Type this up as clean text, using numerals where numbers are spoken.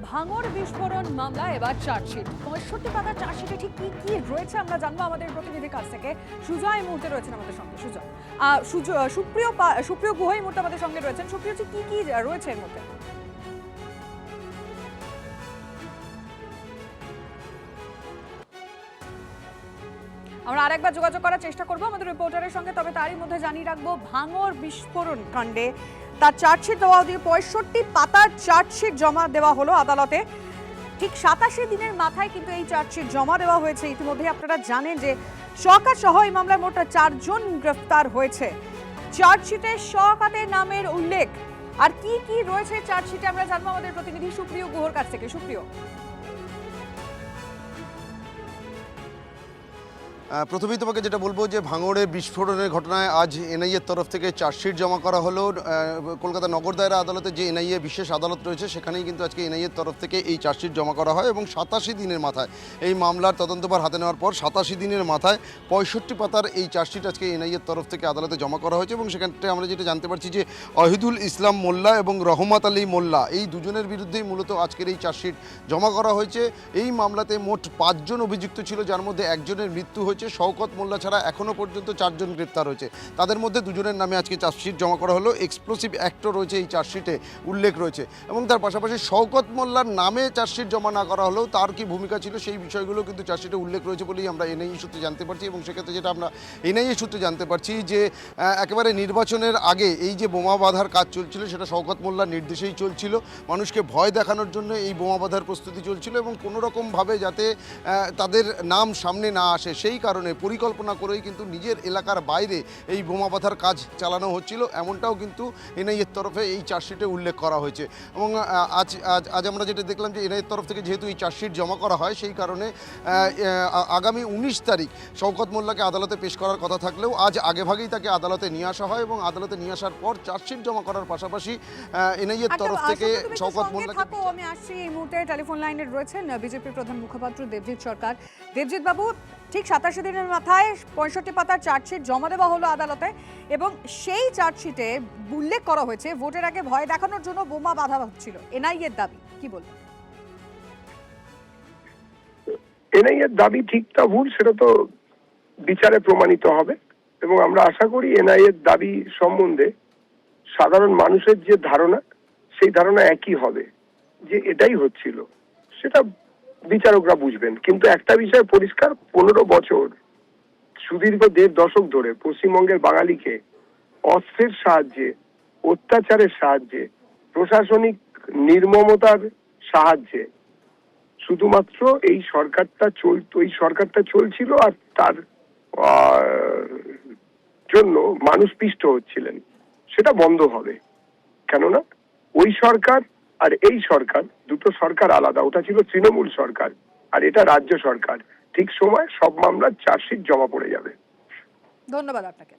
ভাঙড় বিস্ফোরণ মামলা এবার চার্জশিট 65 পাতা চার্জশিটে ঠিক কি কি রয়েছে আমরা জানবো আমাদের প্রতিনিধির কাছ থেকে। সুজয় এই মুহূর্তে রয়েছেন আমাদের সঙ্গে। সুপ্রিয় গুহ এই মুহূর্তে আমাদের সঙ্গে রয়েছেন। সুপ্রিয়, কি কি রয়েছে এর মধ্যে? আমরা আরেকবার যোগাযোগ করার চেষ্টা করবো আমাদের রিপোর্টারের সঙ্গে, তবে তারই মধ্যে জানিয়ে রাখবো ভাঙড় বিস্ফোরণ কাণ্ডে তার চার্জশিট দেওয়া দিয়ে 65 পাতার চার্জশিট জমা দেওয়া হলো আদালতে। ঠিক 87 দিনের মাথায় কিন্তু এই চার্জশিট জমা দেওয়া হয়েছে। ইতিমধ্যে আপনারা জানেন যে শওকত সহ এই মামলায় মোট 4 জন গ্রেফতার হয়েছে। চার্জশিটে শওকতের নামের উল্লেখ আর কি কি রয়েছে চার্জশিটে আমরা জানবো আমাদের প্রতিনিধি সুপ্রিয় গুহর কাছ থেকে। সুপ্রিয়, প্রথমেই তোমাকে যেটা বলবো যে ভাঙড়ে বিস্ফোরণের ঘটনায় আজ এনআইএর তরফ থেকে চার্জশিট জমা করা হলো। কলকাতা নগর দায়রা আদালতে যে এনআইএ বিশেষ আদালত রয়েছে সেখানেই কিন্তু আজকে এনআইএর তরফ থেকে এই চার্জশিট জমা করা হয় এবং 87 দিনের মাথায় এই মামলার তদন্তভার হাতে নেওয়ার পর 87 দিনের মাথায় 65 পাতার এই চার্জশিট আজকে এনআইএর তরফ থেকে আদালতে জমা করা হয়েছে এবং সেখানে আমরা যেটা জানতে পারছি যে অহিদুল ইসলাম মোল্লা এবং রহমত আলী মোল্লা এই দুজনের বিরুদ্ধেই মূলত আজকের এই চার্জশিট জমা করা হয়েছে। এই মামলাতে মোট 5 জন অভিযুক্ত ছিল, যার মধ্যে একজনের মৃত্যু হয়েছে। শওকত মোল্লা ছাড়া এখনও পর্যন্ত 4 জন গ্রেপ্তার হয়েছে। তাদের মধ্যে 2 জনের নামে আজকে চার্জশিট জমা করা হলো। এক্সপ্লোসিভ অ্যাক্টও রয়েছে এই চার্জশিটে উল্লেখ রয়েছে এবং তার পাশাপাশি শওকত মোল্লার নামে চার্জশিট জমা না করা হলেও তার কি ভূমিকা ছিল সেই বিষয়গুলো কিন্তু চার্জশিটে উল্লেখ রয়েছে বলেই আমরা এনআইএ সূত্রে জানতে পারছি। এবং সেক্ষেত্রে যেটা আমরা এনআইএ সূত্রে জানতে পারছি যে একেবারে নির্বাচনের আগে এই যে বোমা বাঁধার কাজ চলছিল সেটা শওকত মোল্লার নির্দেশেই চলছিল। মানুষকে ভয় দেখানোর জন্য এই বোমা বাঁধার প্রস্তুতি চলছিল এবং কোনোরকমভাবে যাতে তাদের নাম সামনে না আসে সেই কারণে পরিকল্পনা করেই কিন্তু নিজের এলাকার বাইরে এই বোমা বাঁধার কাজ চালানো হচ্ছিল, এমনটাও কিন্তু এনআইএর তরফে এই চার্জশিটে উল্লেখ করা হয়েছে। এবং আজ আমরা যেটা দেখলাম যে এনআইএর তরফ থেকে যেহেতু এই চার্জশিট জমা করা হয় সেই কারণে আগামী 19 তারিখ শওকত মোল্লাকে আদালতে পেশ করার কথা থাকলেও আজ আগেভাগেই তাকে আদালতে নিয়ে আসা হয় এবং আদালতে নিয়ে আসার পর চার্জশিট জমা করার পাশাপাশি এনআইএর তরফ থেকে শওকত মোল্লাকে। আমি আসছি, এই মুহূর্তে টেলিফোন লাইনে রয়েছেন বিজেপির প্রধান মুখপাত্র দেবজিৎ সরকার। দেবজিৎ বাবু, ঠিক 87 দিনের মাথায় 65 পাতার চার্জশিট জমা দেওয়া হলো আদালতে এবং সেই চার্জশিটে উল্লেখ করা হয়েছে ভোটের আগে ভয় দেখানোর জন্য বোমা বাঁধা হচ্ছিল। এনআইএর দাবি কি বলবেন? এনআইএর দাবি ঠিক তা ভুল সেটা তো বিচারে প্রমাণিত হবে এবং আমরা আশা করি এনআইএর দাবি সম্বন্ধে সাধারণ মানুষের যে ধারণা সেই ধারণা একই হবে, যে এটাই হচ্ছিল। সেটা বিচারকরা বুঝবেন। কিন্তু একটা বিষয় পরিষ্কার, 15 বছর সুদীর্ঘ 1.5 দশক ধরে পশ্চিমবঙ্গের বাঙালিকে অস্ত্রের সাহায্যে, অত্যাচারের সাহায্যে, প্রশাসনিক নির্মমতার সাহায্যে শুধুমাত্র এই সরকারটা চলছিল আর তার জন্য মানুষ পিষ্ট হচ্ছিলেন। সেটা বন্ধ হবে, কেননা ওই সরকার আর এই সরকার, দুটো সরকার আলাদা। ওটা ছিল তৃণমূল সরকার আর এটা রাজ্য সরকার। ঠিক সময় সব মামলার চার্জশিট জমা পড়ে যাবে। ধন্যবাদ আপনাকে।